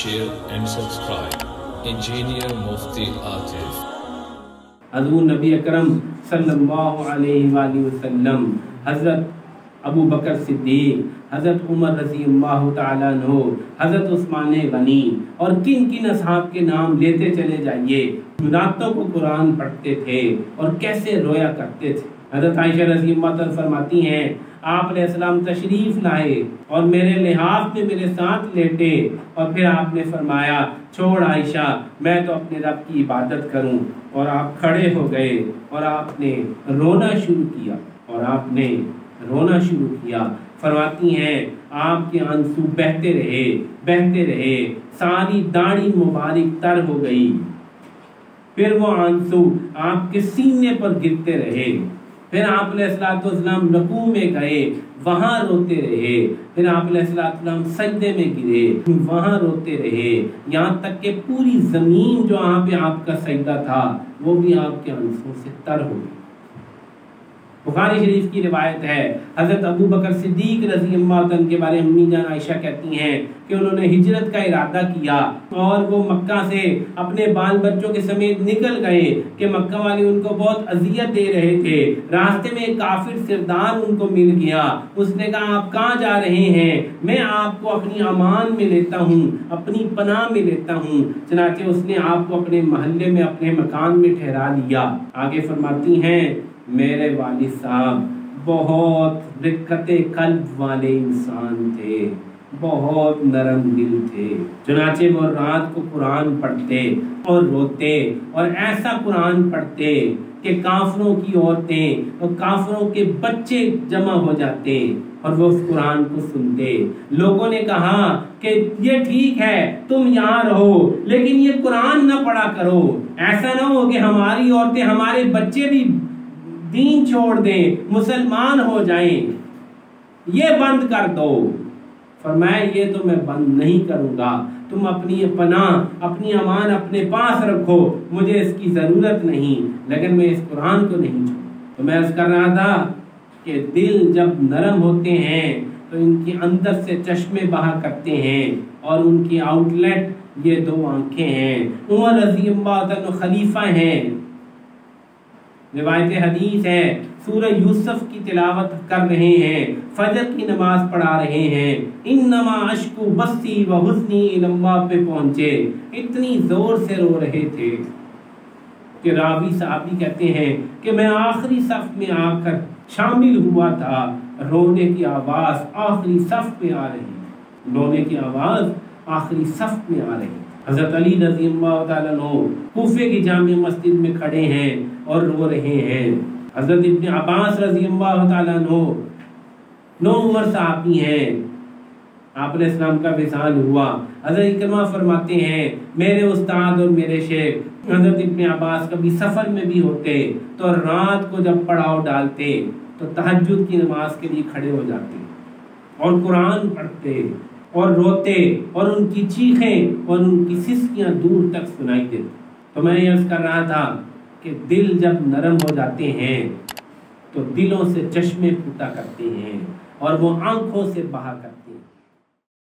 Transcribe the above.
share and subscribe. Engineer Mufti Atif. حضور نبی اکرم صلی اللہ علیہ وآلہ وسلم، حضرت ابو بکر صدیق، حضرت عمر رضی اللہ تعالیٰ عنہ، حضرت عثمان غنی اور کن کن اصحاب کے نام لیتے چلے جائیے، راتوں کو قرآن پڑھتے تھے اور کیسے رویا کرتے تھے۔ حضرت عائشہ رضی اللہ تعالیٰ فرماتی ہیں آپ علیہ السلام تشریف لائے اور میرے لحاف میں میرے ساتھ لیٹے اور پھر آپ نے فرمایا چھوڑ عائشہ، میں تو اپنے رب کی عبادت کروں، اور آپ کھڑے ہو گئے اور آپ نے رونا شروع کیا فرماتی ہیں آپ کے آنسو بہتے رہے، ساری داڑھی مبارک تر ہو گئی، پھر وہ آنسو آپ کے سینے پر گرتے رہے، پھر آپ علیہ السلام رکوع میں گئے، وہاں روتے رہے، پھر آپ علیہ السلام سجدے میں گرے، وہاں روتے رہے، یہاں تک کہ پوری زمین جو وہاں پہ آپ کا سجدہ تھا وہ بھی آپ کے آنسوں سے تر ہو گئی۔ بخاری شریف کی روایت ہے حضرت ابو بکر صدیق رضی اللہ عنہ کے بارے میں امی جان عائشہ کہتی ہیں کہ انہوں نے ہجرت کا ارادہ کیا اور وہ مکہ سے اپنے بال بچوں کے سمیت نکل گئے کہ مکہ والے ان کو بہت اذیت دے رہے تھے۔ راستے میں ایک کافر سردار ان کو مل گیا، اس نے کہا آپ کہاں جا رہے ہیں؟ میں آپ کو اپنی امان میں لیتا ہوں، اپنی پناہ میں لیتا ہوں۔ چنانچہ اس نے آپ کو اپنے محلے میں اپنے مکان میں ٹھہرا لیا۔ آگے فرماتی ہیں میرے والد صاحب بہت رقت قلب والے انسان تھے، بہت نرم دل تھے، چنانچہ وہ رات کو قرآن پڑھتے اور روتے، اور ایسا قرآن پڑھتے کہ کافروں کی عورتیں اور کافروں کے بچے جمع ہو جاتے اور وہ اس قرآن کو سنتے۔ لوگوں نے کہا کہ یہ ٹھیک ہے تم یہاں رہو لیکن یہ قرآن نہ پڑھا کرو، ایسا نہ ہو کہ ہماری عورتیں ہمارے بچے بھی دین چھوڑ دیں، مسلمان ہو جائیں، یہ بند کر دو۔ فرمایا یہ تو میں بند نہیں کروں گا، تم اپنی پناہ اپنی امان اپنے پاس رکھو، مجھے اس کی ضرورت نہیں، لیکن میں اس قرآن کو نہیں چھوڑوں۔ تو میں عرض کر رہا تھا کہ دل جب نرم ہوتے ہیں تو ان کی اندر سے چشمے بہا کرتے ہیں اور ان کی آؤٹ لیٹ یہ دو آنکھیں ہیں۔ عمر رضی اللہ عنہ خلیفہ ہیں، روایت حدیث ہے سورہ یوسف کی تلاوت کر رہے ہیں، فجر کی نماز پڑھا رہے ہیں، انما اشکو بثی و حزنی الی اللہ پہ پہنچے، اتنی زور سے رو رہے تھے کہ راوی صحابی کہتے ہیں کہ میں آخری صف میں آ کر شامل ہوا تھا، رونے کی آواز آخری صف میں آ رہی، حضرت علی رضی اللہ تعالیٰ عنہ کوفے کی جامع مسجد میں کھڑے ہیں اور رو رہے ہیں۔ حضرت ابن عباس رضی اللہ تعالیٰ عنہ نو عمر صحابی ہیں، آپ علیہ السلام کا وصال ہوا۔ حضرت اکرمہ فرماتے ہیں میرے استاد اور میرے شیخ حضرت ابن عباس کبھی سفر میں بھی ہوتے تو رات کو جب پڑاؤ ڈالتے تو تہجد کی نماز کے لیے کھڑے ہو جاتے اور قرآن پڑھتے اور روتے اور ان کی چیخیں اور ان کی سسکیاں دور تک سنائی دیتی۔ تو میں یہ عرض کر رہا تھا کہ دل جب نرم ہو جاتے ہیں تو دلوں سے چشمے پھوٹا کرتے ہیں اور وہ آنکھوں سے بہا کرتے ہیں۔